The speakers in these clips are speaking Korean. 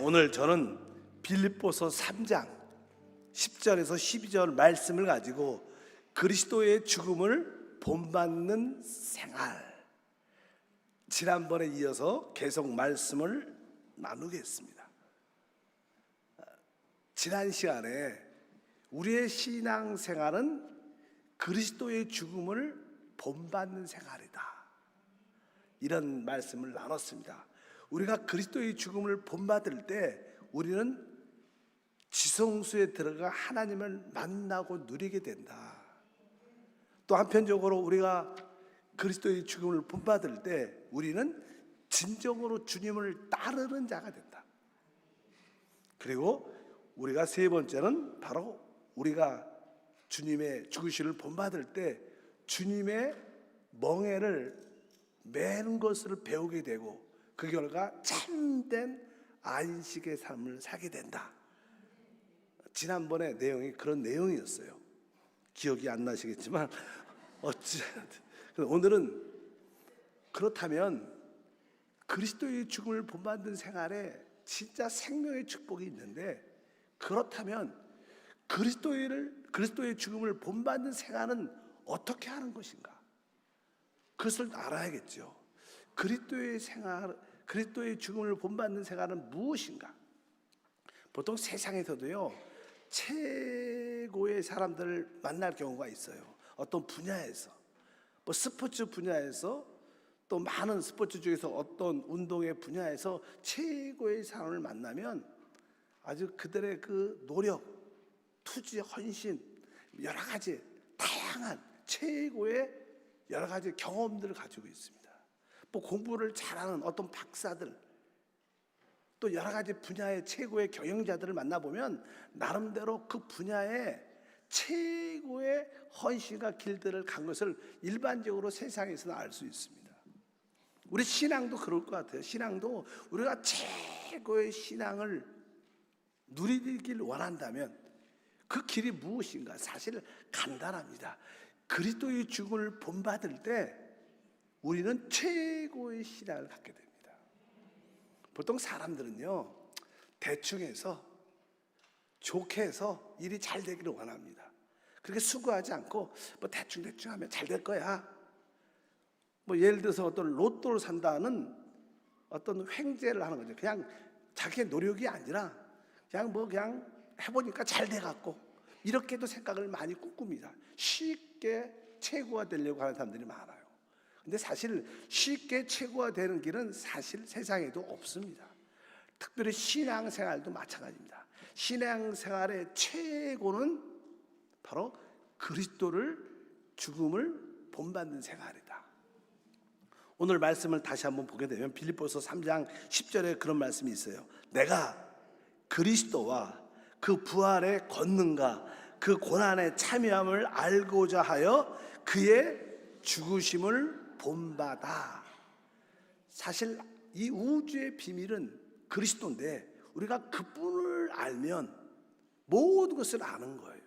오늘 저는 빌립보서 3장 10절에서 12절 말씀을 가지고 그리스도의 죽음을 본받는 생활, 지난번에 이어서 계속 말씀을 나누겠습니다. 지난 시간에 우리의 신앙생활은 그리스도의 죽음을 본받는 생활이다, 이런 말씀을 나눴습니다. 우리가 그리스도의 죽음을 본받을 때 우리는 지성소에 들어가 하나님을 만나고 누리게 된다. 또 한편적으로 우리가 그리스도의 죽음을 본받을 때 우리는 진정으로 주님을 따르는 자가 된다. 그리고 우리가 세 번째는 바로 우리가 주님의 죽으심을 본받을 때 주님의 멍에를 매는 것을 배우게 되고 그 결과 참된 안식의 삶을 살게 된다. 지난번에 내용이 그런 내용이었어요. 기억이 안 나시겠지만 오늘은 그렇다면 그리스도의 죽음을 본받는 생활에 진짜 생명의 축복이 있는데, 그렇다면 그리스도의 죽음을 본받는 생활은 어떻게 하는 것인가? 그것을 알아야겠죠. 그리스도의 죽음을 본받는 생활은 무엇인가? 보통 세상에서도요, 최고의 사람들을 만날 경우가 있어요. 어떤 분야에서, 스포츠 분야에서, 또 많은 스포츠 중에서 어떤 운동의 분야에서 최고의 사람을 만나면 아주 그들의 그 노력, 투지, 헌신, 여러 가지 다양한 최고의 여러 가지 경험들을 가지고 있습니다. 또 공부를 잘하는 어떤 박사들, 또 여러 가지 분야의 최고의 경영자들을 만나보면 나름대로 그 분야의 최고의 헌신과 길들을 간 것을 일반적으로 세상에서는 알 수 있습니다. 우리 신앙도 그럴 것 같아요. 신앙도 우리가 최고의 신앙을 누리길 원한다면 그 길이 무엇인가? 사실 간단합니다. 그리스도의 죽음을 본받을 때 우리는 최고의 신앙을 갖게 됩니다. 보통 사람들은요, 대충 해서 좋게 해서 일이 잘 되기를 원합니다. 그렇게 수고하지 않고 대충 하면 잘 될 거야. 예를 들어서 어떤 로또를 산다는 어떤 횡재를 하는 거죠. 그냥 자기의 노력이 아니라 그냥 해보니까 잘 돼갖고 이렇게도 생각을 많이 꿈꿉니다. 쉽게 최고가 되려고 하는 사람들이 많아요. 근데 사실 쉽게 최고가 되는 길은 사실 세상에도 없습니다. 특별히 신앙생활도 마찬가지입니다. 신앙생활의 최고는 바로 그리스도를 죽음을 본받는 생활이다. 오늘 말씀을 다시 한번 보게 되면 빌립보서 3장 10절에 그런 말씀이 있어요. 내가 그리스도와 그 부활의 권능과 그 고난의 참여함을 알고자 하여 그의 죽으심을 본받아. 사실 이 우주의 비밀은 그리스도인데 우리가 그분을 알면 모든 것을 아는 거예요.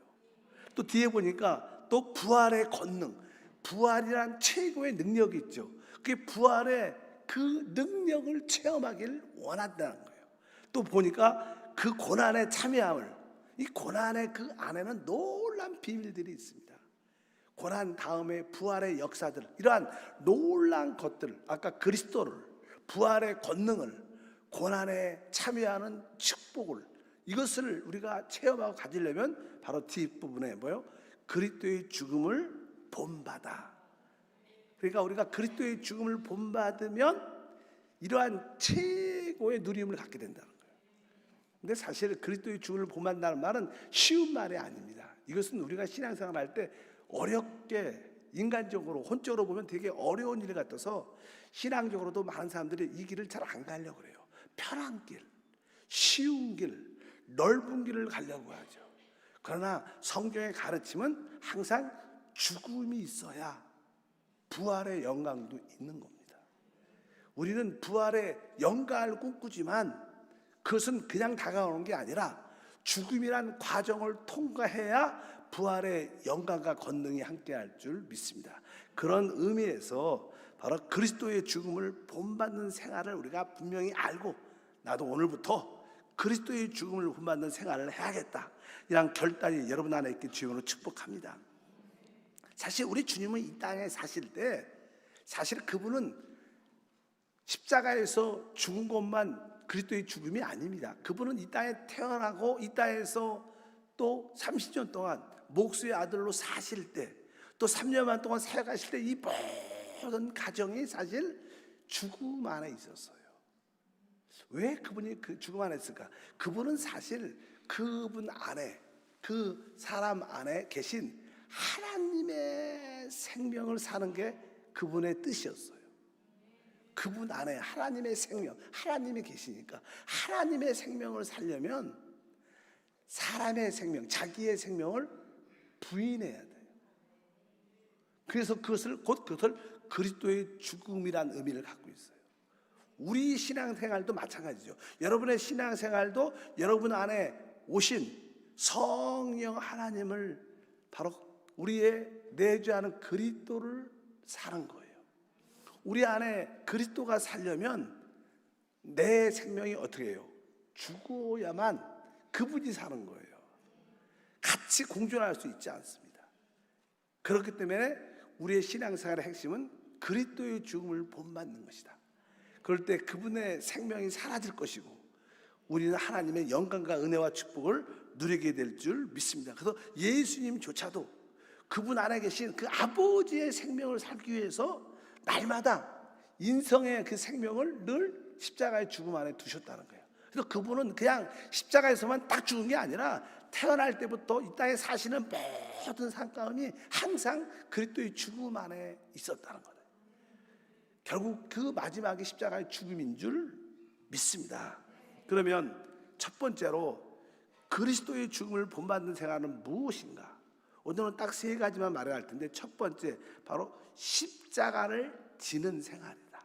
또 뒤에 보니까 또 부활의 권능, 부활이란 최고의 능력이 있죠. 그 부활의 그 능력을 체험하기를 원한다는 거예요. 또 보니까 그 고난의 참여함을, 이 고난의 그 안에는 놀라운 비밀들이 있습니다. 고난 다음에 부활의 역사들, 이러한 놀라운 것들, 아까 그리스도를, 부활의 권능을, 고난에 참여하는 축복을, 이것을 우리가 체험하고 가지려면 바로 뒷부분에 그리스도의 죽음을 본받아. 그러니까 우리가 그리스도의 죽음을 본받으면 이러한 최고의 누림을 갖게 된다는 거예요. 근데 사실 그리스도의 죽음을 본받는다는 말은 쉬운 말이 아닙니다. 이것은 우리가 신앙생활 할 때 어렵게, 인간적으로 혼적으로 보면 되게 어려운 일 같아서 신앙적으로도 많은 사람들이 이 길을 잘 안 가려고 그래요. 편한 길, 쉬운 길, 넓은 길을 가려고 하죠. 그러나 성경의 가르침은 항상 죽음이 있어야 부활의 영광도 있는 겁니다. 우리는 부활의 영광을 꿈꾸지만 그것은 그냥 다가오는 게 아니라 죽음이란 과정을 통과해야 부활의 영광과 권능이 함께할 줄 믿습니다. 그런 의미에서 바로 그리스도의 죽음을 본받는 생활을 우리가 분명히 알고, 나도 오늘부터 그리스도의 죽음을 본받는 생활을 해야겠다, 이런 결단이 여러분 안에 있길 주님으로 축복합니다. 사실 우리 주님은 이 땅에 사실 때 사실 그분은 십자가에서 죽은 것만 그리스도의 죽음이 아닙니다. 그분은 이 땅에 태어나고 이 땅에서 또 30년 동안 목수의 아들로 사실 때, 또 3년만 동안 살아가실 때 이 모든 가정이 사실 죽음 안에 있었어요. 왜 그분이 그 죽음 안에 있을까? 그분은 사실 그분 안에, 그 사람 안에 계신 하나님의 생명을 사는 게 그분의 뜻이었어요. 그분 안에 하나님의 생명, 하나님이 계시니까 하나님의 생명을 살려면 사람의 생명, 자기의 생명을 부인해야 돼요. 그래서 그것을 그리스도의 죽음이란 의미를 갖고 있어요. 우리 신앙생활도 마찬가지죠. 여러분의 신앙생활도 여러분 안에 오신 성령 하나님을 바로 우리의 내주하는 그리스도를 사는 거예요. 우리 안에 그리스도가 살려면 내 생명이 어떻게 해요? 죽어야만 그분이 사는 거예요. 같이 공존할 수 있지 않습니다. 그렇기 때문에 우리의 신앙생활의 핵심은 그리스도의 죽음을 본받는 것이다. 그럴 때 그분의 생명이 사라질 것이고 우리는 하나님의 영광과 은혜와 축복을 누리게 될 줄 믿습니다. 그래서 예수님조차도 그분 안에 계신 그 아버지의 생명을 살기 위해서 날마다 인성의 그 생명을 늘 십자가의 죽음 안에 두셨다는 거예요. 그래서 그분은 그냥 십자가에서만 딱 죽은 게 아니라 태어날 때부터 이 땅에 사시는 모든 삶가운이 항상 그리스도의 죽음 안에 있었다는 거예요. 결국 그 마지막에 십자가의 죽음인 줄 믿습니다. 그러면 첫 번째로 그리스도의 죽음을 본받는 생활은 무엇인가? 오늘은 딱 세 가지만 말할 텐데, 첫 번째 바로 십자가를 지는 생활이다.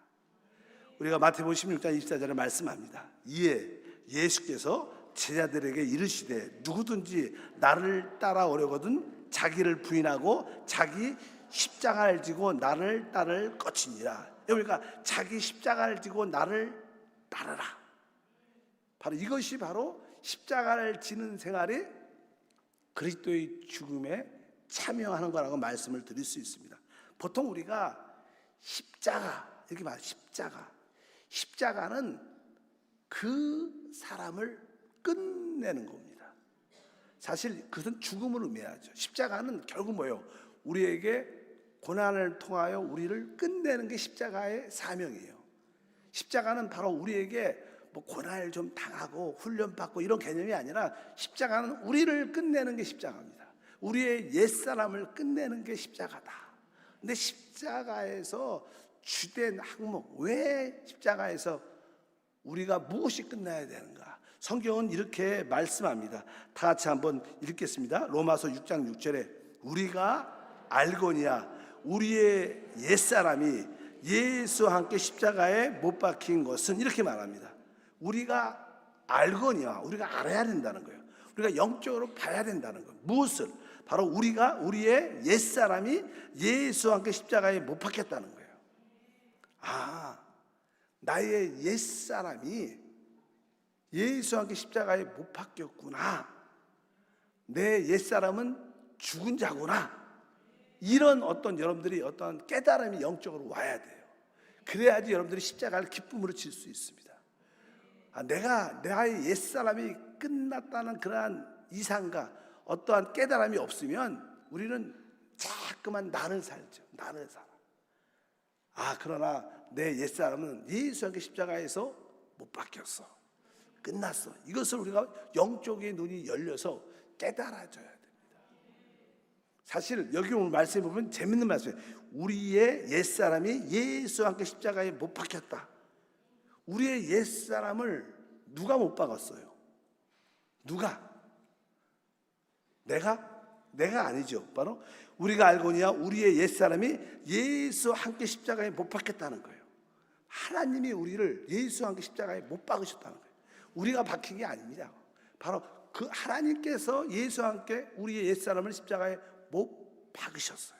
우리가 마태복음 16장 24절에 말씀합니다. 이에 예수께서 제자들에게 이르시되 누구든지 나를 따라오려거든 자기를 부인하고 자기 십자가를 지고 나를 따를 것이니라. 그러니까 자기 십자가를 지고 나를 따르라. 바로 이것이 바로 십자가를 지는 생활이 그리스도의 죽음에 참여하는 거라고 말씀을 드릴 수 있습니다. 보통 우리가 십자가 이렇게 말해요. 십자가는 그 사람을 끝내는 겁니다. 사실 그것은 죽음을 의미하죠. 십자가는 결국 뭐예요? 우리에게 고난을 통하여 우리를 끝내는 게 십자가의 사명이에요. 십자가는 바로 우리에게 뭐 고난을 좀 당하고 훈련받고 이런 개념이 아니라 십자가는 우리를 끝내는 게 십자가입니다. 우리의 옛사람을 끝내는 게 십자가다. 근데 십자가에서 주된 항목, 왜 십자가에서 우리가 무엇이 끝나야 되는가? 성경은 이렇게 말씀합니다. 다 같이 한번 읽겠습니다. 로마서 6장 6절에 우리가 알거니와 우리의 옛사람이 예수와 함께 십자가에 못 박힌 것은, 이렇게 말합니다. 우리가 알거니와, 우리가 알아야 된다는 거예요. 우리가 영적으로 봐야 된다는 거예요. 무엇을? 바로 우리의 옛사람이 예수와 함께 십자가에 못 박혔다는 거예요. 아, 나의 옛사람이 예수와 함께 십자가에 못 박혔구나. 내 옛사람은 죽은 자구나. 이런 여러분들이 어떤 깨달음이 영적으로 와야 돼요. 그래야지 여러분들이 십자가를 기쁨으로 질 수 있습니다. 나의 옛사람이 끝났다는 그러한 이상과 어떠한 깨달음이 없으면 우리는 자꾸만 나를 살죠. 나를 살아. 그러나 내 옛사람은 예수와 함께 십자가에서 못 박혔어. 끝났어. 이것을 우리가 영적인 눈이 열려서 깨달아져야 됩니다. 사실 여기 오늘 말씀해 보면 재밌는 말씀이에요. 우리의 옛사람이 예수와 함께 십자가에 못 박혔다. 우리의 옛사람을 누가 못 박았어요? 누가? 내가 아니죠. 바로 우리가 알거니와 우리의 옛사람이 예수와 함께 십자가에 못 박혔다는 거예요. 하나님이 우리를 예수와 함께 십자가에 못 박으셨다는 거예요. 우리가 박힌 게 아닙니다. 바로 그 하나님께서 예수와 함께 우리의 옛사람을 십자가에 못 박으셨어요.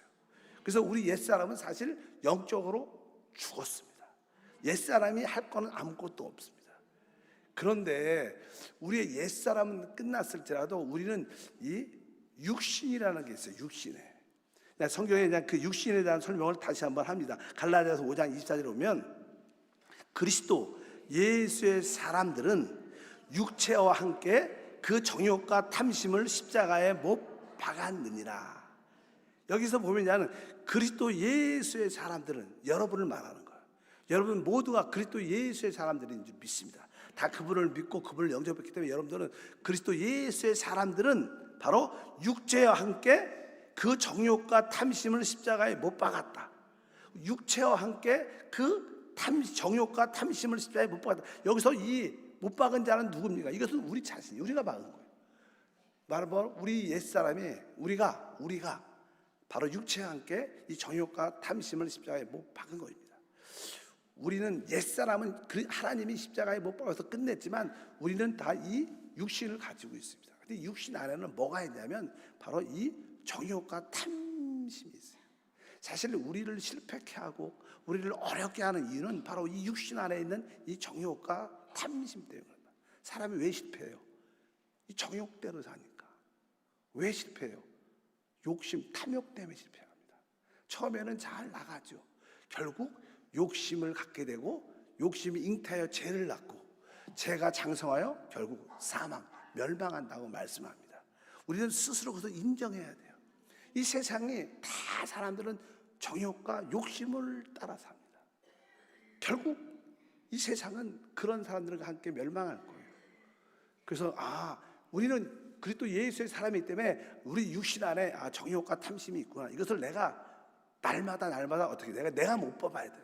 그래서 우리 옛사람은 사실 영적으로 죽었습니다. 옛사람이 할 거는 아무것도 없습니다. 그런데 우리의 옛사람은 끝났을지라도 우리는 이 육신이라는 게 있어요. 육신에. 성경에 대한 그 육신에 대한 설명을 다시 한번 합니다. 갈라디아서 5장 24절에 보면 그리스도 예수의 사람들은 육체와 함께 그 정욕과 탐심을 십자가에 못 박았느니라. 여기서 보면 그리스도 예수의 사람들은 여러분을 말하는 거예요. 여러분 모두가 그리스도 예수의 사람들인 줄 믿습니다. 다 그분을 믿고 그분을 영접했기 때문에 여러분들은 그리스도 예수의 사람들은 바로 육체와 함께 그 정욕과 탐심을 십자가에 못 박았다. 육체와 함께 그 정욕과 탐심을 십자가에 못 박았다. 여기서 이 못 박은 자는 누굽니까? 이것은 우리 자신, 우리가 박은 거예요. 바로 우리 옛사람이 우리가 바로 육체와 함께 이 정욕과 탐심을 십자가에 못 박은 겁니다. 우리는 옛사람은 하나님이 십자가에 못 박아서 끝냈지만 우리는 다 이 육신을 가지고 있습니다. 근데 육신 안에는 뭐가 있냐면 바로 이 정욕과 탐심이 있어요. 사실 우리를 실패케 하고 우리를 어렵게 하는 이유는 바로 이 육신 안에 있는 이 정욕과 탐심 때문입니다. 사람이 왜 실패해요? 이 정욕대로 사니까. 왜 실패해요? 욕심, 탐욕 때문에 실패합니다. 처음에는 잘 나가죠. 결국 욕심을 갖게 되고 욕심이 잉태하여 죄를 낳고 죄가 장성하여 결국 사망, 멸망한다고 말씀합니다. 우리는 스스로 그것을 인정해야 돼요. 이 세상에 다 사람들은 정욕과 욕심을 따라 삽니다. 결국 이 세상은 그런 사람들과 함께 멸망할 거예요. 그래서 우리는 그리스도 예수의 사람이기 때문에 우리 육신 안에 정욕과 탐심이 있구나. 이것을 내가 날마다 어떻게 내가 못 뽑아야 돼.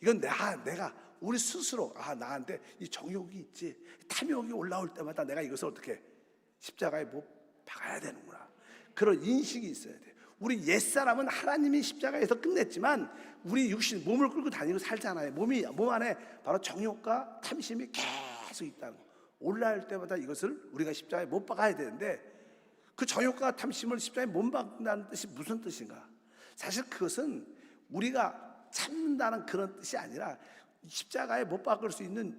이건 내가 우리 스스로 나한테 이 정욕이 있지, 탐욕이 올라올 때마다 내가 이것을 어떻게 십자가에 못 박아야 되는구나. 그런 인식이 있어야 돼. 우리 옛사람은 하나님이 십자가에서 끝냈지만 우리 육신 몸을 끌고 다니고 살잖아요. 몸 안에 바로 정욕과 탐심이 계속 있다는 거. 올라올 때마다 이것을 우리가 십자가에 못 박아야 되는데 그 정욕과 탐심을 십자가에 못 박는다는 뜻이 무슨 뜻인가? 사실 그것은 우리가 참는다는 그런 뜻이 아니라 십자가에 못 박을 수 있는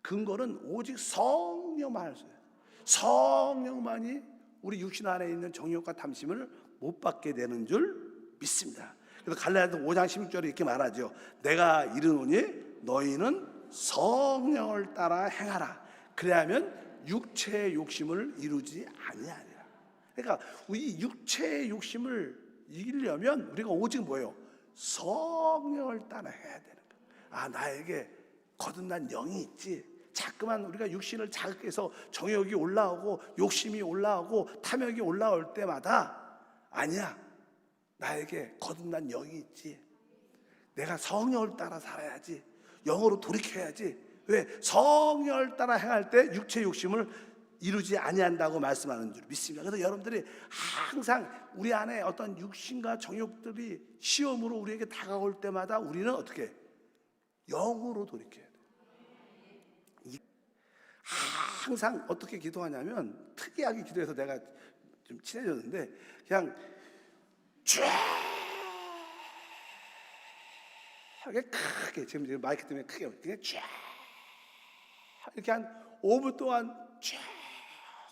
근거는 오직 성령만 할 수 있어요. 성령만이 우리 육신 안에 있는 정욕과 탐심을 못 받게 되는 줄 믿습니다. 그래서 갈라디아서 5장 16절에 이렇게 말하죠. 내가 이르노니 너희는 성령을 따라 행하라. 그래야면 육체의 욕심을 이루지 아니하리라. 그러니까 이 육체의 욕심을 이기려면 우리가 오직 뭐예요? 성령을 따라 해야 되는 거예요. 나에게 거듭난 영이 있지. 자꾸만 우리가 육신을 자극해서 정욕이 올라오고 욕심이 올라오고 탐욕이 올라올 때마다 아니야, 나에게 거듭난 영이 있지. 내가 성령을 따라 살아야지. 영으로 돌이켜야지. 왜? 성령을 따라 행할 때 육체 욕심을 이루지 아니한다고 말씀하는 줄 믿습니다. 그래서 여러분들이 항상 우리 안에 어떤 육신과 정욕들이 시험으로 우리에게 다가올 때마다 우리는 어떻게? 영으로 돌이켜야 돼. 항상 어떻게 기도하냐면 특이하게 기도해서 내가 좀 친해졌는데 그냥 쫙 크게 지금 마이크 때문에 크게 그냥 쫙 이렇게 한 5분 동안 쫙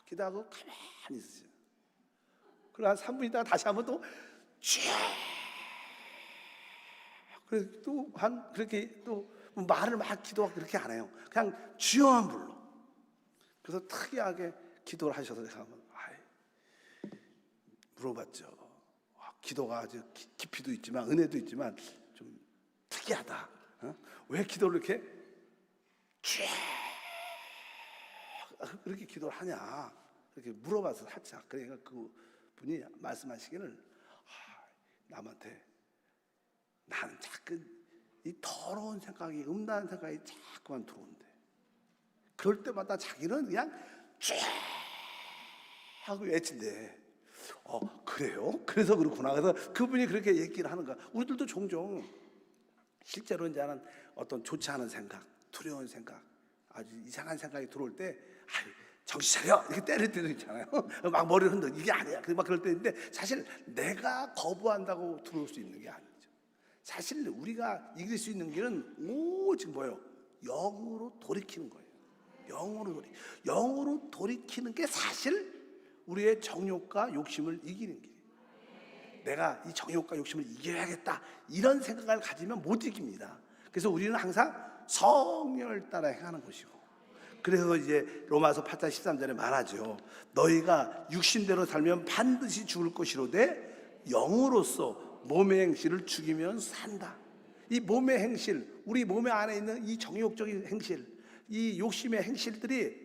기도하고 가만히 있으세요. 그리고 한 3분 있다가 다시 한번 또 쫙 그래서 또 그렇게 또 말을 막 기도하고 그렇게 안 해요. 그냥 주여만 불러. 그래서 특이하게 기도를 하셔서 제가 한번 물어봤죠. 기도가 아주 깊이도 있지만 은혜도 있지만 좀 특이하다. 왜 기도를 이렇게 쫙 그렇게 기도를 하냐 이렇게 물어봐서 살짝. 그러니까 그 분이 말씀하시기를 남한테 나는 자꾸 이 더러운 생각이 음란한 생각이 자꾸만 들어온대. 그럴 때마다 자기는 그냥 쫙 하고 외친대. 그래요? 그래서 그렇구나. 그래서 그분이 그렇게 얘기를 하는 거야. 우리들도 종종 실제로 이제 하는 어떤 좋지 않은 생각, 두려운 생각, 아주 이상한 생각이 들어올 때 정신 차려 이렇게 때릴 때도 있잖아요. 막 머리를 흔들어. 이게 아니야. 막 그럴 때 있는데 사실 내가 거부한다고 들어올 수 있는 게 아니죠. 사실 우리가 이길 수 있는 길은 오직 뭐예요? 영으로 돌이키는 거예요. 영으로 돌이키는 게 사실 우리의 정욕과 욕심을 이기는 길이에요. 내가 이 정욕과 욕심을 이겨야겠다 이런 생각을 가지면 못 이깁니다. 그래서 우리는 항상 성령을 따라 행하는 것이고, 그래서 이제 로마서 8장 13절에 말하죠. 너희가 육신대로 살면 반드시 죽을 것이로되 영으로서 몸의 행실을 죽이면 산다. 이 몸의 행실, 우리 몸의 안에 있는 이 정욕적인 행실, 이 욕심의 행실들이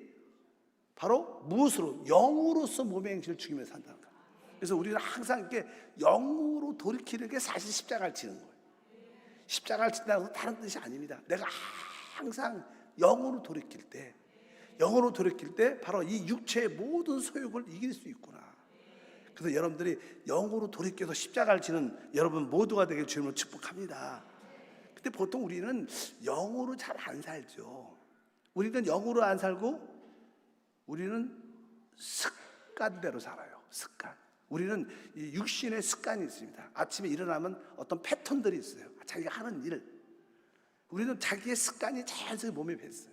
바로 무엇으로? 영으로서 몸의 행실을 죽이면 산다는 거예요. 그래서 우리는 항상 이렇게 영으로 돌이키는 게 사실 십자가를 지는 거예요. 십자가를 진다는 건 다른 뜻이 아닙니다. 내가 항상 영으로 돌이킬 때 바로 이 육체의 모든 소욕을 이길 수 있구나. 그래서 여러분들이 영으로 돌이켜서 십자가를 지는 여러분 모두가 되길 주님으로 축복합니다. 근데 보통 우리는 영으로 잘 안 살죠. 우리는 영으로 안 살고 우리는 습관대로 살아요. 습관. 우리는 이 육신의 습관이 있습니다. 아침에 일어나면 어떤 패턴들이 있어요. 자기가 하는 일. 우리는 자기의 습관이 자연스럽게 몸에 뱄어요.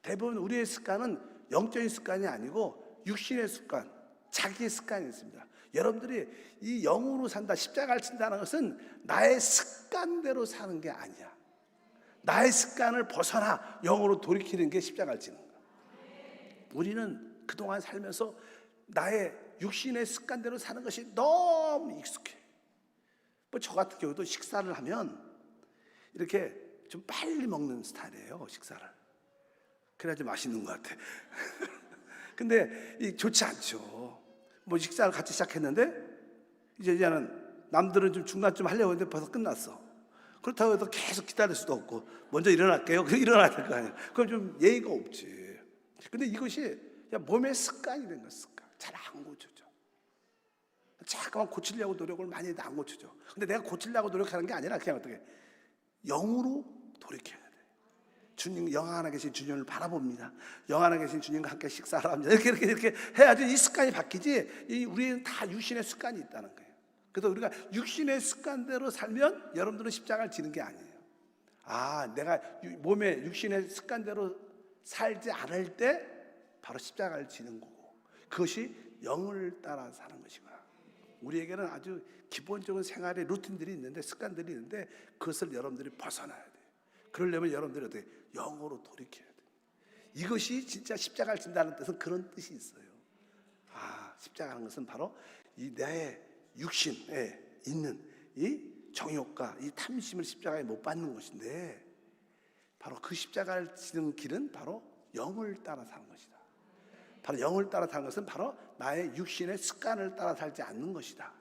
대부분 우리의 습관은 영적인 습관이 아니고 육신의 습관, 자기의 습관이 있습니다. 여러분들이 이 영으로 산다, 십자가를 친다는 것은 나의 습관대로 사는 게 아니야. 나의 습관을 벗어나 영으로 돌이키는 게 십자가를 지는 거야. 우리는 그동안 살면서 나의 육신의 습관대로 사는 것이 너무 익숙해. 뭐 저 같은 경우도 식사를 하면 이렇게 좀 빨리 먹는 스타일이에요. 식사를. 그래야지 맛있는 것 같아. 근데 좋지 않죠. 뭐 식사를 같이 시작했는데 이제는 남들은 좀 중간쯤 하려고 했는데 벌써 끝났어. 그렇다고 해서 계속 기다릴 수도 없고 먼저 일어날게요. 그럼 일어나야 될 거 아니에요. 그럼 좀 예의가 없지. 근데 이것이 몸의 습관이 된 거야. 습관. 잘 안 고쳐져. 자꾸만 고치려고 노력을 많이 해도 안 고쳐져. 근데 내가 고치려고 노력하는 게 아니라 그냥 어떻게 영으로 돌이켜야 돼. 주님, 영 안에 계신 주님을 바라봅니다. 영 안에 계신 주님과 함께 식사를 합니다. 이렇게 해야지 이 습관이 바뀌지. 우리는 다 육신의 습관이 있다는 거예요. 그래서 우리가 육신의 습관대로 살면 여러분들은 십자가를 지는 게 아니에요. 내가 몸의 육신의 습관대로 살지 않을 때 바로 십자가를 지는 거고, 그것이 영을 따라 사는 것이구나. 우리에게는 아주 기본적인 생활의 루틴들이 있는데, 습관들이 있는데 그것을 여러분들이 벗어나야 돼요. 그러려면 여러분들이 어떻게 영으로 돌이켜야 돼요. 이것이 진짜 십자가를 진다는 뜻은 그런 뜻이 있어요. 십자가라는 것은 바로 이 내 육신에 있는 이 정욕과 이 탐심을 십자가에 못 받는 것인데, 바로 그 십자가를 지는 길은 바로 영을 따라 사는 것이다. 바로 영을 따라 사는 것은 바로 나의 육신의 습관을 따라 살지 않는 것이다.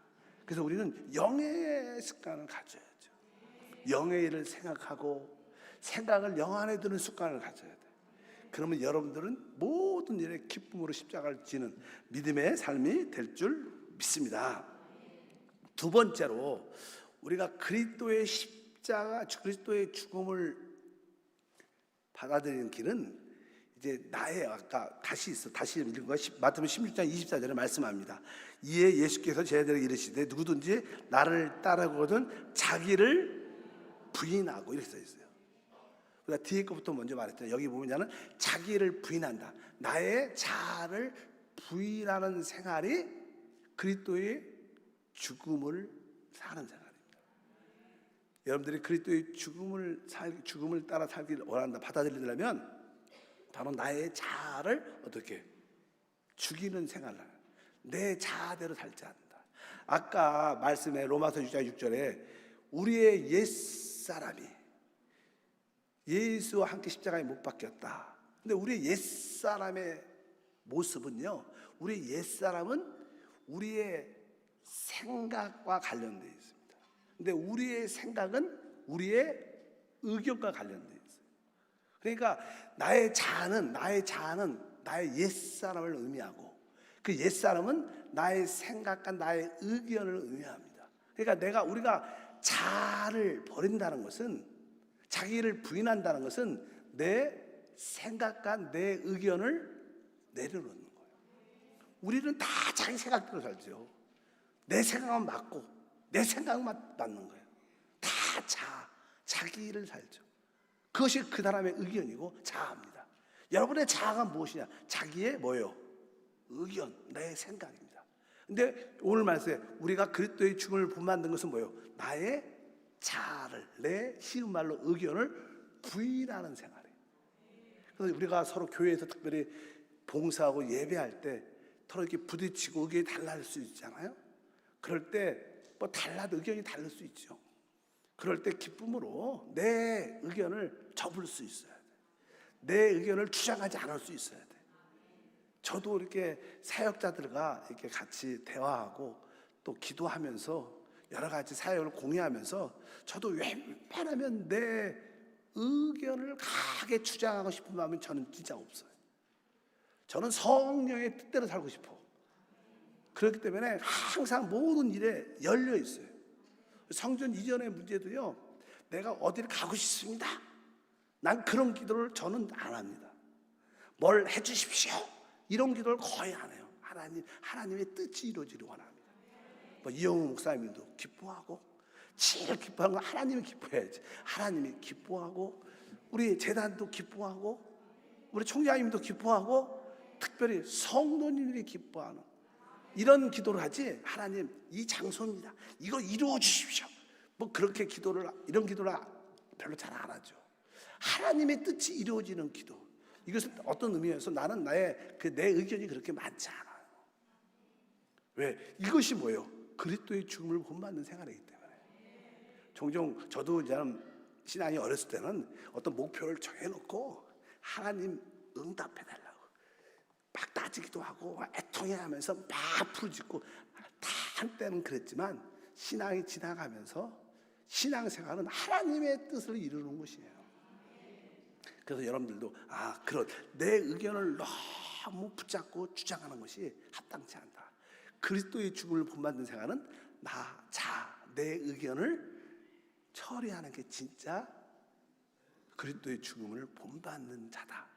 그래서 우리는 영의 습관을 가져야죠. 영의 일을 생각하고 생각을 영 안에 드는 습관을 가져야 돼. 그러면 여러분들은 모든 일에 기쁨으로 십자가를 지는 믿음의 삶이 될 줄 믿습니다. 두 번째로 우리가 그리스도의 십자가, 그리스도의 죽음을 받아들이는 길은 이제 나의 아까 다시 읽은 거 마태복음 16장 24절에 말씀합니다. 이에 예수께서 제자들에게 이르시되 누구든지 나를 따르거든 자기를 부인하고 이렇게 써 있어요. 우리가 뒤에 것부터 먼저 말했잖아요. 여기 보면은 자기를 부인한다. 나의 자아를 부인하는 생활이 그리스도의 죽음을 사는 생활입니다. 여러분들이 그리스도의 죽음을 따라 살기를 원한다, 받아들이려면 바로 나의 자아를 어떻게 죽이는 생활을 하는, 내 자아대로 살지 않는다. 아까 말씀에 로마서 6장 6절에 우리의 옛사람이 예수와 함께 십자가에 못 박혔다. 근데 우리의 옛사람의 모습은요, 우리의 옛사람은 우리의 생각과 관련되어 있습니다. 근데 우리의 생각은 우리의 의견과 관련되어 있어요. 그러니까 나의 자아는 나의 옛사람을 의미하고, 그 옛사람은 나의 생각과 나의 의견을 의미합니다. 그러니까 우리가 자아를 버린다는 것은, 자기를 부인한다는 것은 내 생각과 내 의견을 내려놓는 거예요. 우리는 다 자기 생각대로 살죠. 내 생각만 맞고 내 생각만 맞는 거예요. 다 자기를 살죠. 그것이 그 사람의 의견이고 자아입니다. 여러분의 자아가 무엇이냐? 자기의 뭐예요? 의견, 내 생각입니다. 근데 오늘 말씀에 우리가 그리스도의 죽음을 본받는 것은 뭐예요? 나의 자아를, 내 쉬운 말로 의견을 부인하는 생활이에요. 그래서 우리가 서로 교회에서 특별히 봉사하고 예배할 때 서로 이렇게 부딪히고 의견이 달라질 수 있잖아요. 그럴 때 뭐 달라도 의견이 다를 수 있죠. 그럴 때 기쁨으로 내 의견을 접을 수 있어야 돼. 내 의견을 주장하지 않을 수 있어야 돼. 저도 이렇게 사역자들과 이렇게 같이 대화하고 또 기도하면서 여러 가지 사역을 공유하면서 저도 웬만하면 내 의견을 강하게 주장하고 싶은 마음은 저는 진짜 없어요. 저는 성령의 뜻대로 살고 싶어. 그렇기 때문에 항상 모든 일에 열려 있어요. 성전 이전의 문제도요, 내가 어디를 가고 싶습니다, 난 그런 기도를 저는 안 합니다. 뭘 해주십시오, 이런 기도를 거의 안 해요. 하나님의 뜻이 이루어지길 원합니다. 뭐 이영우 목사님도 기뻐하고, 제일 기뻐하는 건 하나님이 기뻐해야지. 하나님이 기뻐하고, 우리 재단도 기뻐하고, 우리 총장님도 기뻐하고, 특별히 성도님들이 기뻐하는 이런 기도를 하지. 하나님, 이 장소입니다, 이거 이루어 주십시오, 뭐 그렇게 기도를, 이런 기도를 별로 잘 안 하죠. 하나님의 뜻이 이루어지는 기도. 이것은 어떤 의미에서 나는 내 의견이 그렇게 많지 않아요. 왜? 이것이 뭐예요? 그리스도의 죽음을 본받는 생활이기 때문에. 종종 저도 이제 신앙이 어렸을 때는 어떤 목표를 정해놓고 하나님 응답해달라고 막 따지기도 하고 애통해하면서 막 부르짖고 다 한때는 그랬지만, 신앙이 지나가면서 신앙생활은 하나님의 뜻을 이루는 것이에요. 그래서 여러분들도 그런 내 의견을 너무 붙잡고 주장하는 것이 합당치 않다. 그리스도의 죽음을 본받는 생활은 내 의견을 처리하는 게 진짜 그리스도의 죽음을 본받는 자다.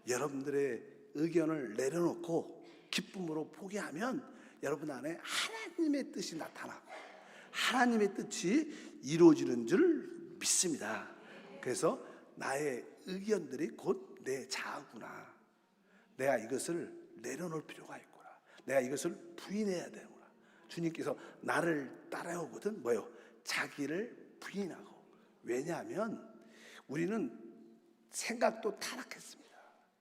여러분들의 의견을 내려놓고 기쁨으로 포기하면 여러분 안에 하나님의 뜻이 나타나고 하나님의 뜻이 이루어지는 줄 믿습니다. 그래서 나의 의견들이 곧 내 자아구나. 내가 이것을 내려놓을 필요가 있구나. 내가 이것을 부인해야 되구나. 주님께서 나를 따라오거든 뭐요? 자기를 부인하고. 왜냐하면 우리는 생각도 타락했습니다.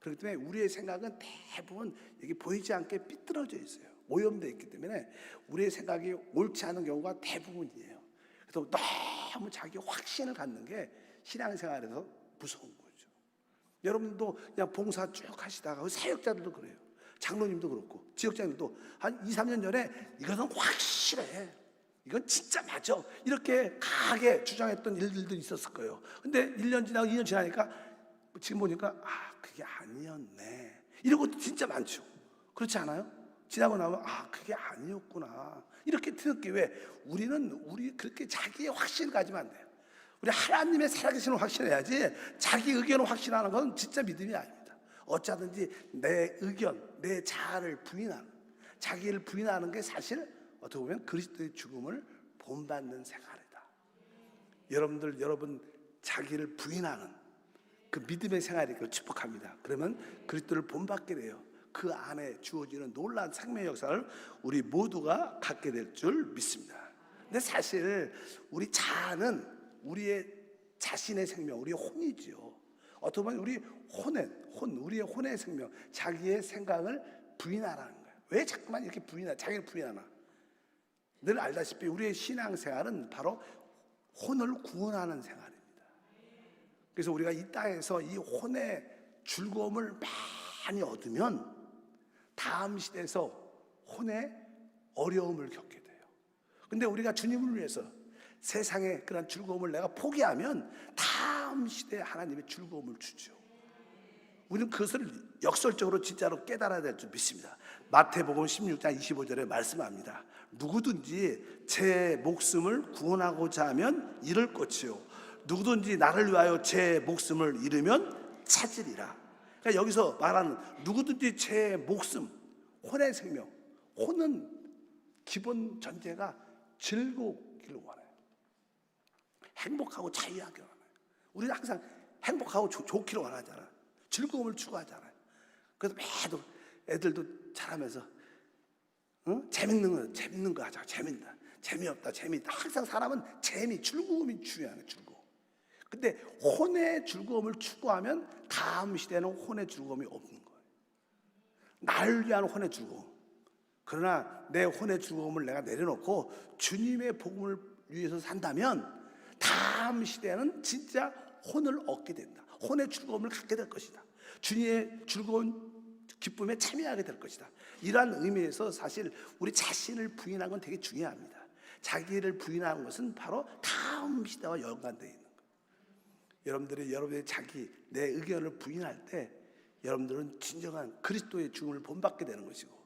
그렇기 때문에 우리의 생각은 대부분 이게 보이지 않게 삐뚤어져 있어요. 오염되어 있기 때문에 우리의 생각이 옳지 않은 경우가 대부분이에요. 그래서 너무 자기 확신을 갖는 게 신앙생활에서 무서운 거죠. 여러분도 그냥 봉사 쭉 하시다가 사역자들도 그래요. 장로님도 그렇고 지역장님도 한 2, 3년 전에 이것은 확실해, 이건 진짜 맞아, 이렇게 강하게 주장했던 일들도 있었을 거예요. 근데 1년 지나고 2년 지나니까 지금 보니까 그게 아니었네, 이런 것도 진짜 많죠. 그렇지 않아요? 지나고 나면 그게 아니었구나, 이렇게 듣게. 왜? 우리 그렇게 자기의 확신을 가지면 안 돼요. 우리 하나님의 살아계심을 확신해야지. 자기 의견을 확신하는 건 진짜 믿음이 아닙니다. 어쩌든지 내 의견, 내 자아를 부인하는, 자기를 부인하는 게 사실 어떻게 보면 그리스도의 죽음을 본받는 생활이다. 여러분 자기를 부인하는 그 믿음의 생활이 축복합니다. 그러면 그리스도를 본받게 돼요. 그 안에 주어지는 놀라운 생명의 역사를 우리 모두가 갖게 될 줄 믿습니다. 근데 사실 우리 자아는 우리의 자신의 생명, 우리의 혼이지요. 어떻게 보면 우리의 혼의 생명, 자기의 생각을 부인하라는 거예요. 왜 자꾸만 이렇게 자기를 부인하나? 늘 알다시피 우리의 신앙생활은 바로 혼을 구원하는 생활입니다. 그래서 우리가 이 땅에서 이 혼의 즐거움을 많이 얻으면 다음 시대에서 혼의 어려움을 겪게 돼요. 근데 우리가 주님을 위해서 세상의 그런 즐거움을 내가 포기하면 다음 시대에 하나님의 즐거움을 주죠. 우리는 그것을 역설적으로 진짜로 깨달아야 될 줄 믿습니다. 마태복음 16장 25절에 말씀합니다. 누구든지 제 목숨을 구원하고자 하면 잃을 것이요, 누구든지 나를 위하여 제 목숨을 잃으면 찾으리라. 그러니까 여기서 말하는 누구든지 제 목숨, 혼의 생명, 혼은 기본 전제가 즐겁기를 원해요. 행복하고 자유하기를 원해요. 우리는 항상 행복하고 좋기를 원하잖아. 즐거움을 추구하잖아요. 그래서 매도 애들도 잘하면서 재밌는 거 하자. 재미없다. 항상 사람은 즐거움이 중요한 거예요. 즐거움. 근데 혼의 즐거움을 추구하면 다음 시대는 혼의 즐거움이 없는 거예요. 나를 위한 혼의 즐거움. 그러나 내 혼의 즐거움을 내가 내려놓고 주님의 복음을 위해서 산다면 다음 시대는 진짜 혼을 얻게 된다. 혼의 즐거움을 갖게 될 것이다. 주님의 즐거운 기쁨에 참여하게 될 것이다. 이러한 의미에서 사실 우리 자신을 부인하는 건 되게 중요합니다. 자기를 부인하는 것은 바로 다음 시대와 연관되어 있는 거예요. 여러분들의 내 의견을 부인할 때 여러분들은 진정한 그리스도의 죽음을 본받게 되는 것이고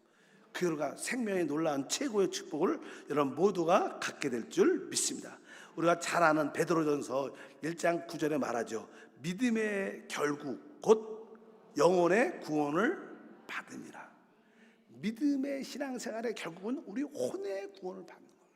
그 결과 생명의 놀라운 최고의 축복을 여러분 모두가 갖게 될 줄 믿습니다. 우리가 잘 아는 베드로전서 1장 9절에 말하죠. 믿음의 결국 곧 영혼의 구원을 받으니라. 믿음의 신앙생활의 결국은 우리 혼의 구원을 받는 겁니다.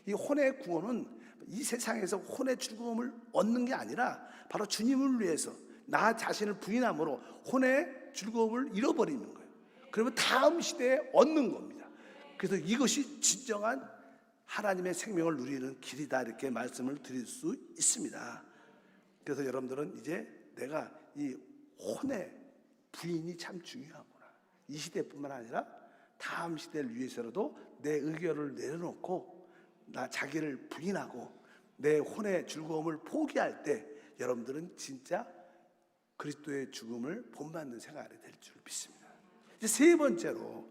이 혼의 구원은 이 세상에서 혼의 즐거움을 얻는 게 아니라 바로 주님을 위해서 나 자신을 부인함으로 혼의 즐거움을 잃어버리는 거예요. 그러면 다음 시대에 얻는 겁니다. 그래서 이것이 진정한 하나님의 생명을 누리는 길이다 이렇게 말씀을 드릴 수 있습니다. 그래서 여러분들은 이제 내가 이 혼의 부인이 참 중요하구나. 이 시대뿐만 아니라 다음 시대를 위해서라도 내 의견을 내려놓고 나 자기를 부인하고 내 혼의 즐거움을 포기할 때 여러분들은 진짜 그리스도의 죽음을 본받는 생활이 될 줄 믿습니다. 이제 세 번째로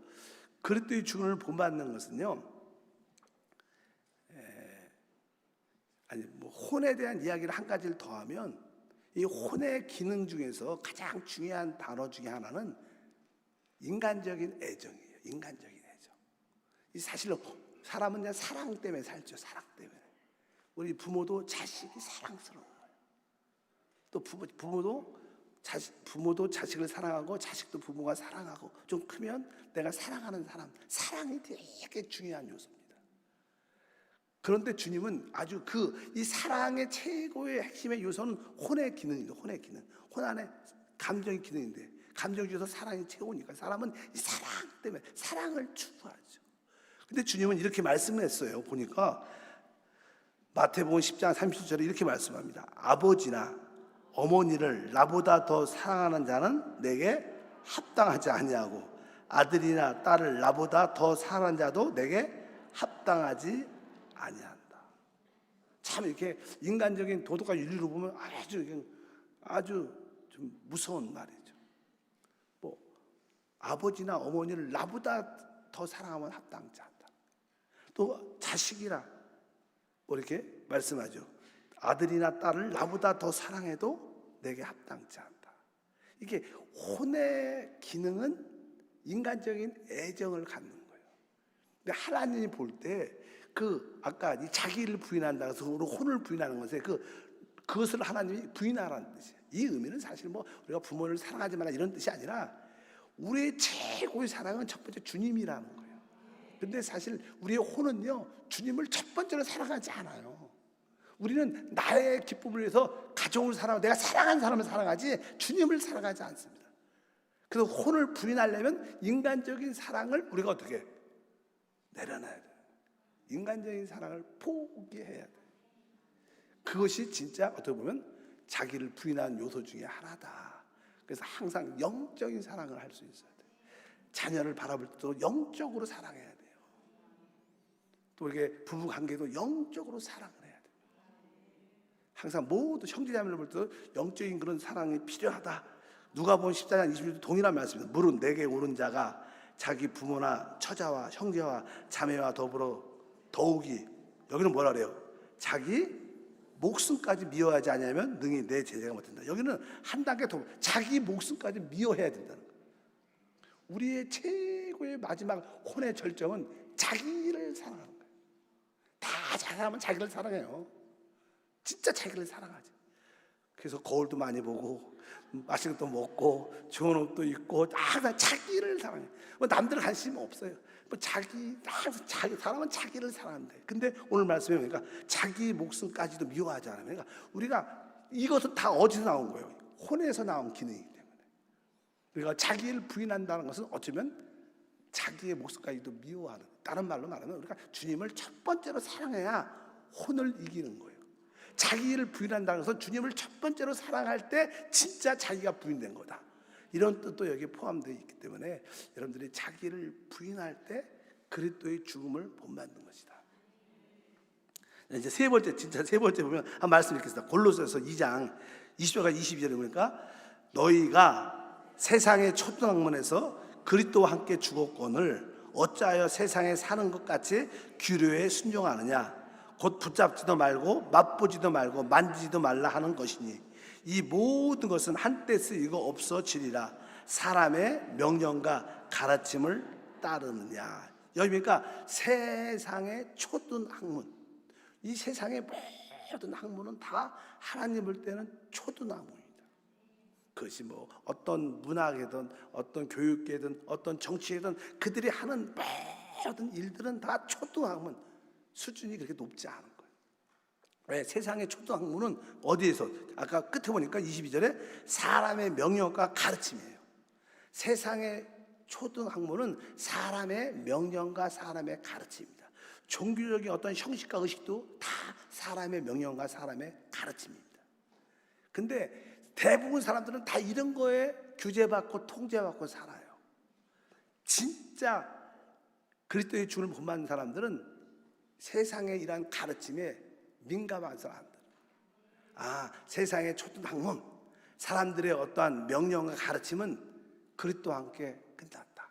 그리스도의 죽음을 본받는 것은요. 혼에 대한 이야기를 한 가지를 더하면 이 혼의 기능 중에서 가장 중요한 단어 중에 하나는 인간적인 애정이에요. 인간적인 애정. 이 사실로 사람은 그냥 사랑 때문에 살죠. 사랑 때문에. 우리 부모도 자식이 사랑스러운 거예요. 또 부모도 자식을 사랑하고 자식도 부모가 사랑하고 좀 크면 내가 사랑하는 사람, 사랑이 되게 중요한 요소입니다. 그런데 주님은 아주 이 사랑의 최고의 핵심의 요소는 혼의 기능이죠. 혼의 기능. 혼 안에 감정의 기능인데 감정 중에서 사랑이 최고니까 사람은 이 사랑 때문에 사랑을 추구하죠. 근데 주님은 이렇게 말씀을 했어요. 보니까 마태복음 10장 30절에 이렇게 말씀합니다. 아버지나 어머니를 나보다 더 사랑하는 자는 내게 합당하지 아니하고 아들이나 딸을 나보다 더 사랑하는 자도 내게 합당하지 아니한다. 참 이렇게 인간적인 도덕과 윤리로 보면 아주 좀 무서운 말이죠. 아버지나 어머니를 나보다 더 사랑하면 합당치 않다. 또 자식이나 이렇게 말씀하죠. 아들이나 딸을 나보다 더 사랑해도 내게 합당치 않다. 이게 혼의 기능은 인간적인 애정을 갖는 거예요. 근데 하나님이 볼 때 아까 이 자기를 부인한다 해서 혼을 부인하는 것에 그것을 하나님이 부인하라는 뜻이에요. 이 의미는 사실 우리가 부모를 사랑하지 마라 이런 뜻이 아니라 우리의 최고의 사랑은 첫 번째 주님이라는 거예요. 근데 사실 우리의 혼은요 주님을 첫 번째로 사랑하지 않아요. 우리는 나의 기쁨을 위해서 가족을 사랑하고 내가 사랑하는 사람을 사랑하지 주님을 사랑하지 않습니다. 그래서 혼을 부인하려면 인간적인 사랑을 우리가 어떻게 내려놔야 돼요. 인간적인 사랑을 포기해야 돼요. 그것이 진짜 어떻게 보면 자기를 부인하는 요소 중에 하나다. 그래서 항상 영적인 사랑을 할 수 있어야 돼요. 자녀를 바라볼 때도 영적으로 사랑해야 돼요. 또 이렇게 부부 관계도 영적으로 사랑을 해야 돼요. 항상 모두 형제자매를 볼 때도 영적인 그런 사랑이 필요하다. 누가복음 14장 20절도 동일한 말씀입니다. 물은 내게 오른 자가 자기 부모나 처자와 형제와 자매와 더불어 더욱이 여기는 뭐라 그래요? 자기 목숨까지 미워하지 않으면 능히 내 제자가 못된다. 여기는 한 단계 더 자기 목숨까지 미워해야 된다는 거예요. 우리의 최고의 마지막 혼의 절정은 자기를 사랑하는 거예요. 다 사람은 자기를 사랑해요. 진짜 자기를 사랑하지. 그래서 거울도 많이 보고 맛있는 것도 먹고 좋은 옷도 입고 항상 자기를 사랑해요. 남들 관심 없어요. 사람은 자기를 사랑한대. 근데 오늘 말씀에 보니까 자기 목숨까지도 미워하지 않으면 그러니까 우리가 이것은 다 어디서 나온 거예요? 혼에서 나온 기능이기 때문에. 우리가 자기를 부인한다는 것은 어쩌면 자기의 목숨까지도 미워하는, 다른 말로 말하면 우리가 주님을 첫 번째로 사랑해야 혼을 이기는 거예요. 자기를 부인한다는 것은 주님을 첫 번째로 사랑할 때 진짜 자기가 부인된 거다, 이런 뜻도 여기에 포함되어 있기 때문에 여러분들이 자기를 부인할 때 그리스도의 죽음을 본받는 것이다. 이제 세 번째, 진짜 세 번째 보면 한 말씀 읽겠습니다. 골로새서 2장 20절과 22절에 보니까 너희가 세상의 초등학문에서 그리스도와 함께 죽었거늘 어찌하여 세상에 사는 것 같이 규례에 순종하느냐. 곧 붙잡지도 말고 맛보지도 말고 만지지도 말라 하는 것이니 이 모든 것은 한때 쓰이고 없어지리라. 사람의 명령과 가르침을 따르느냐. 여기 보니까 세상의 초등학문, 이 세상의 모든 학문은 다 하나님 볼 때는 초등학문입니다. 그것이 뭐 어떤 문학이든 어떤 교육계든 어떤 정치계든 그들이 하는 모든 일들은 다 초등학문 수준이 그렇게 높지 않은 거예요. 왜? 세상의 초등학문은 어디에서? 아까 끝에 보니까 22절에 사람의 명령과 가르침이에요. 세상의 초등학문은 사람의 명령과 사람의 가르침입니다. 종교적인 어떤 형식과 의식도 다 사람의 명령과 사람의 가르침입니다. 근데 대부분 사람들은 다 이런 거에 규제받고 통제받고 살아요. 진짜 그리스도의 주를 본받는 사람들은 세상의 이러한 가르침에 민감한 사람들. 세상의 초등학문, 사람들의 어떠한 명령과 가르침은 그리스도와 함께 끝났다.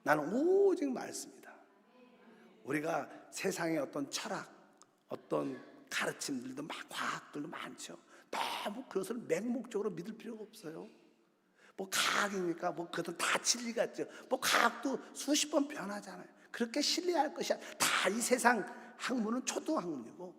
나는 오직 말씀이다. 우리가 세상의 어떤 철학, 어떤 가르침들도 막 과학들도 많죠. 너무 그것을 맹목적으로 믿을 필요가 없어요. 뭐 과학이니까 뭐 그것도 다 진리 같죠. 뭐 과학도 수십 번 변하잖아요. 그렇게 신뢰할 것이야. 다 이 세상 학문은 초등학문이고,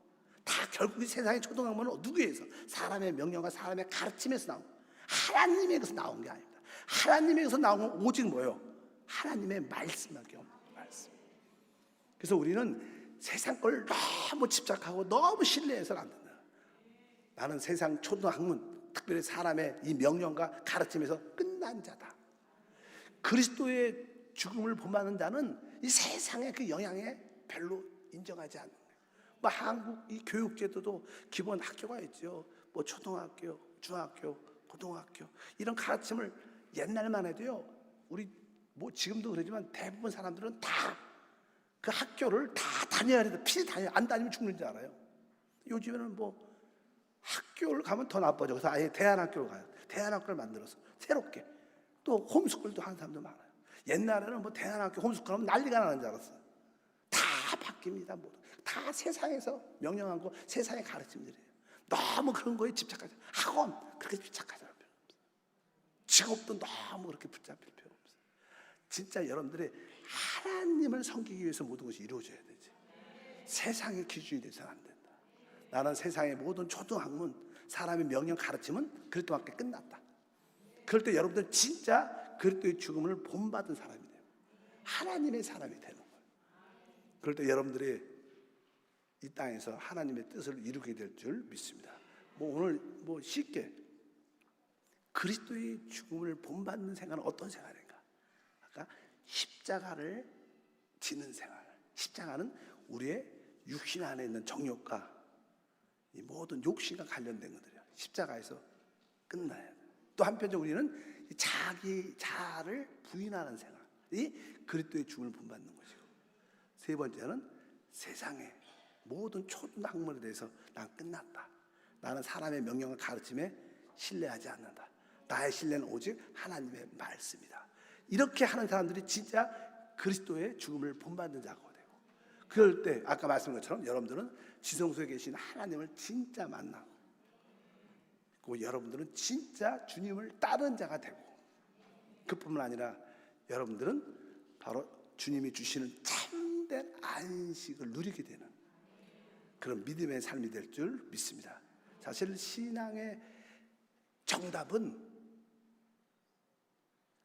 다 결국 이 세상의 초등학문은 누구에서? 사람의 명령과 사람의 가르침에서 나온, 하나님에게서 나온 게 아닙니다. 하나님에게서 나온 건 오직 뭐예요? 하나님의 말씀밖에 없는 말씀. 그래서 우리는 세상 걸 너무 집착하고 너무 신뢰해서는 안 된다. 나는 세상 초등학문, 특별히 사람의 이 명령과 가르침에서 끝난 자다. 그리스도의 죽음을 본받는 자는 이 세상의 그 영향에 별로 인정하지 않는 거예요. 뭐 한국 이 교육제도도 기본 학교가 있죠. 뭐 초등학교, 중학교, 고등학교 이런 가르침을 옛날만 해도요. 우리 뭐 지금도 그러지만 대부분 사람들은 다 그 학교를 다 다녀야 돼요. 필히 다녀. 안 다니면 죽는 줄 알아요. 요즘에는 뭐 학교를 가면 더 나빠져. 그래서 아예 대안학교로 가요. 대안학교를 만들어서 새롭게. 또 홈스쿨도 하는 사람도 많아요. 옛날에는 뭐 대안학교 홈스쿨 하면 난리가 나는 줄 알았어요. 다 바뀝니다. 모두. 다 세상에서 명령한 거, 세상의 가르침들이에요. 너무 그런 거에 집착하지. 학원 그렇게 집착하지 않을 필요 없어요. 직업도 너무 그렇게 붙잡힐 필요 없어요. 진짜 여러분들이 하나님을 섬기기 위해서 모든 것이 이루어져야 되지. 세상의 기준이 돼서는 안 된다. 나는 세상의 모든 초등학문, 사람의 명령 가르침은 그리스도와 함께 끝났다. 그럴 때 여러분들 진짜 그리스도의 죽음을 본받은 사람이 돼요. 하나님의 사람이 되는 거예요. 그럴 때 여러분들이 이 땅에서 하나님의 뜻을 이루게 될 줄 믿습니다. 뭐 오늘 뭐 쉽게 그리스도의 죽음을 본받는 생활은 어떤 생활인가? 아까 십자가를 지는 생활. 십자가는 우리의 육신 안에 있는 정욕과 이 모든 욕심과 관련된 것들이야. 십자가에서 끝나야 돼. 또 한편적으로 우리는 자기 자아를 부인하는 생활이 그리스도의 죽음을 본받는 것이고, 세 번째는 세상의 모든 초등학문에 대해서 난 끝났다. 나는 사람의 명령과 가르침에 신뢰하지 않는다. 나의 신뢰는 오직 하나님의 말씀이다. 이렇게 하는 사람들이 진짜 그리스도의 죽음을 본받는 자가 되고, 그럴 때 아까 말씀한 것처럼 여러분들은 지성소에 계신 하나님을 진짜 만나고, 그 여러분들은 진짜 주님을 따르는 자가 되고, 그뿐만 아니라 여러분들은 바로 주님이 주시는 참된 안식을 누리게 되는 그런 믿음의 삶이 될 줄 믿습니다. 사실 신앙의 정답은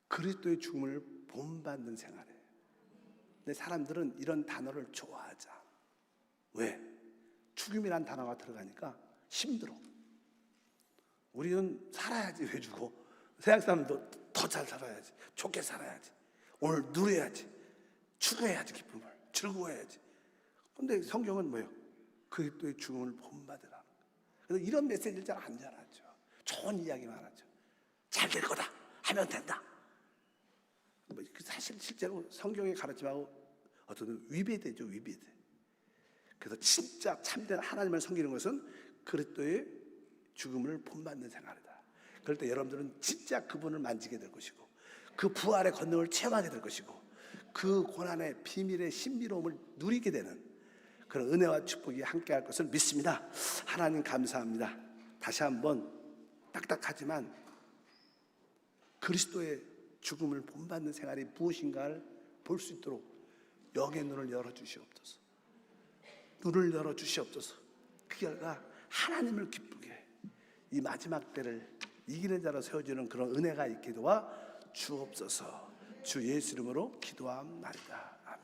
그리스도의 죽음을 본받는 생활이에요. 근데 사람들은 이런 단어를 좋아하지 않아. 왜? 죽음이란 단어가 들어가니까 힘들어. 우리는 살아야지 왜 죽어? 세상 사람도 더 잘 살아야지, 좋게 살아야지, 오늘 누려야지, 추구해야지, 기쁨을 즐거워해야지. 근데 성경은 뭐예요? 그리스도의 죽음을 본받으라. 그래서 이런 메시지를 잘 안 전하죠. 좋은 이야기만 하죠. 잘 될 거다 하면 된다. 사실 실제로 성경의 가르침하고 어떤 위배되죠, 위배돼. 그래서 진짜 참된 하나님을 섬기는 것은 그리스도의 죽음을 본받는 생활이다. 그럴 때 여러분들은 진짜 그분을 만지게 될 것이고, 그 부활의 권능을 체험하게 될 것이고, 그 고난의 비밀의 신비로움을 누리게 되는 그런 은혜와 축복이 함께할 것을 믿습니다. 하나님 감사합니다. 다시 한번 딱딱하지만 그리스도의 죽음을 본받는 생활이 무엇인가를 볼 수 있도록 영의 눈을 열어주시옵소서. 눈을 열어주시옵소서. 그 결과 하나님을 기쁘게 이 마지막 때를 이기는 자로 세워주는 그런 은혜가 있게 도와 주옵소서. 주 예수 이름으로 기도함나이다. 아멘.